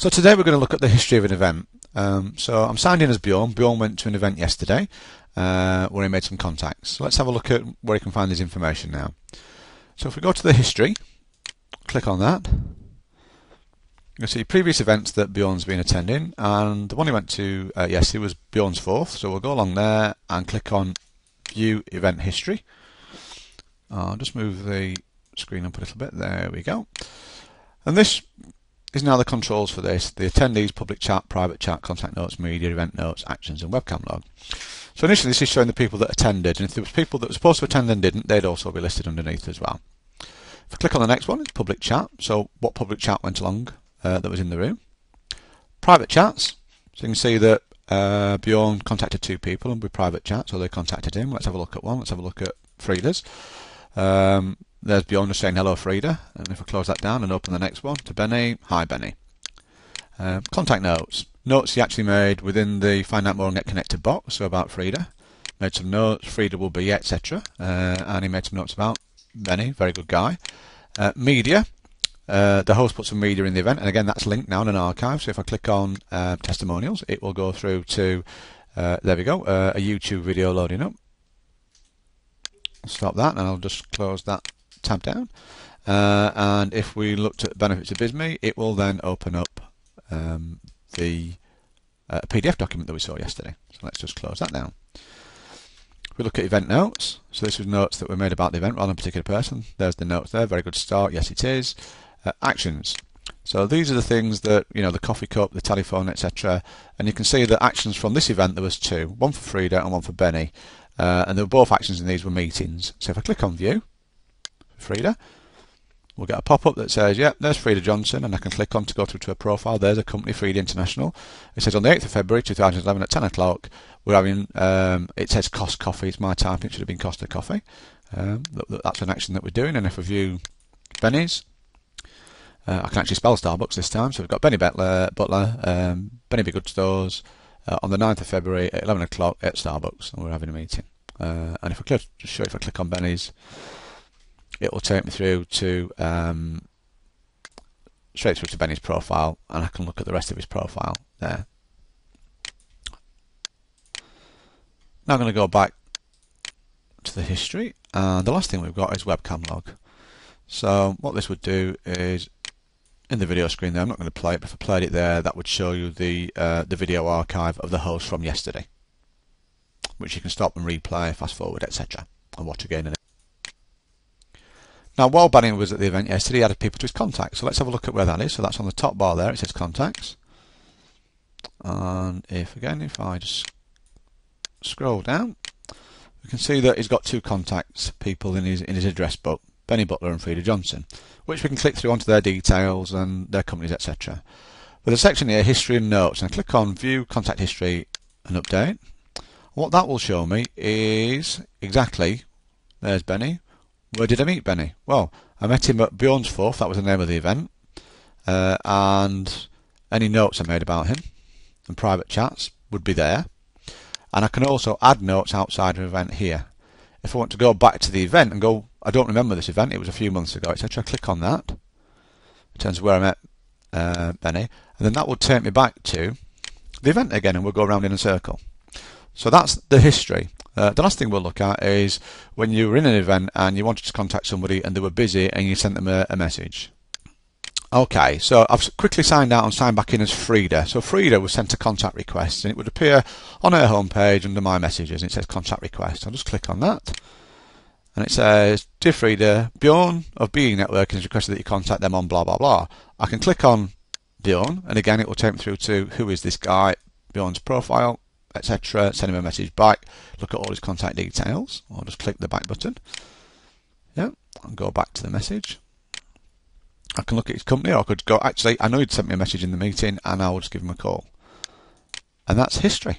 So today we're going to look at the history of an event. So I'm signed in as Bjorn. Bjorn went to an event yesterday where he made some contacts. So let's have a look at where you can find this information now. So if we go to the history, click on that, you'll see previous events that Bjorn's been attending, and the one he went to yesterday was Bjorn's 4th. So we'll go along there and click on View Event History. I'll just move the screen up a little bit. There we go. And this is now the controls for this: the attendees, public chat, private chat, contact notes, media, event notes, actions, and webcam log. So initially this is showing the people that attended, and if there was people that were supposed to attend and didn't, they'd also be listed underneath as well. If I click on the next one, it's public chat, so what public chat went along that was in the room. Private chats, so you can see that Bjorn contacted 2 people and with private chat, so they contacted him. Let's have a look at one. Let's have a look at Frida's. There's Bjorn just saying hello Frida, and if I close that down and open the next one to Benny, hi Benny. Contact notes. Notes he actually made within the Find Out More and Get Connected box, so about Frida. Made some notes, Frida will be, etc. And he made some notes about Benny, very good guy. Media. The host put some media in the event, and again that's linked now in an archive, so if I click on testimonials, it will go through to, there we go, a YouTube video loading up. Stop that and I'll just close that tab down, and if we looked at benefits of BISME, it will then open up the PDF document that we saw yesterday. So let's just close that down. We look at event notes, so this was notes that were made about the event rather than a particular person. There's the notes there, very good start, yes it is. Actions, so these are the things that, you know, the coffee cup, the telephone, etc. And you can see that actions from this event there was 2, one for Frida and one for Benny. And they were both actions in these were meetings. So if I click on View, Frida, we'll get a pop-up that says, yep, there's Frida Johnson, and I can click on to go through to her profile. There's a company, Frida International. It says on the 8th of February 2011 at 10 o'clock, we're having, it says Cost Coffee, it's my typing, it should have been Costa Coffee. That's an action that we're doing, and if I view Benny's, I can actually spell Starbucks this time, so we've got Benny Butler, Benny Be Good Stores, on the 9th of February at 11 o'clock at Starbucks, and we're having a meeting. And if I click, just show you, if I click on Benny's, it will take me through to straight through to Benny's profile, and I can look at the rest of his profile there. Now I'm going to go back to the history, and the last thing we've got is webcam log. So what this would do is, in the video screen there, I'm not going to play it, but if I played it there, that would show you the video archive of the host from yesterday, which you can stop and replay, fast forward, etc. and watch again. Now, while Benny was at the event yesterday, he added people to his contacts. So let's have a look at where that is. So that's on the top bar there. It says contacts. And if I just scroll down, we can see that he's got 2 contacts people in his address book, Benny Butler and Frida Johnson, which we can click through onto their details and their companies, etc. With a section here, history and notes, and I click on View Contact History and Update. What that will show me is exactly, there's Benny. Where did I meet Benny? Well, I met him at Bjorn's 4th, that was the name of the event, and any notes I made about him and private chats would be there. And I can also add notes outside of the event here. If I want to go back to the event and go, I don't remember this event, it was a few months ago, etc. Click on that. It turns to where I met Benny, and then that will take me back to the event again, and we'll go around in a circle. So that's the history. The last thing we'll look at is when you were in an event and you wanted to contact somebody and they were busy and you sent them a message. Okay, so I've quickly signed out and signed back in as Frida. So Frida was sent a contact request, and it would appear on her homepage under My Messages, and it says contact request. I'll just click on that, and it says, Dear Frida, Bjorn of Being Network has requested that you contact them on blah blah blah. I can click on Bjorn, and again it will take me through to who is this guy, Bjorn's profile, etc. Send him a message back, look at all his contact details. I'll just click the back button, yeah, and go back to the message. I can look at his company, or I could go, actually, I know he'd sent me a message in the meeting, and I'll just give him a call. And that's history.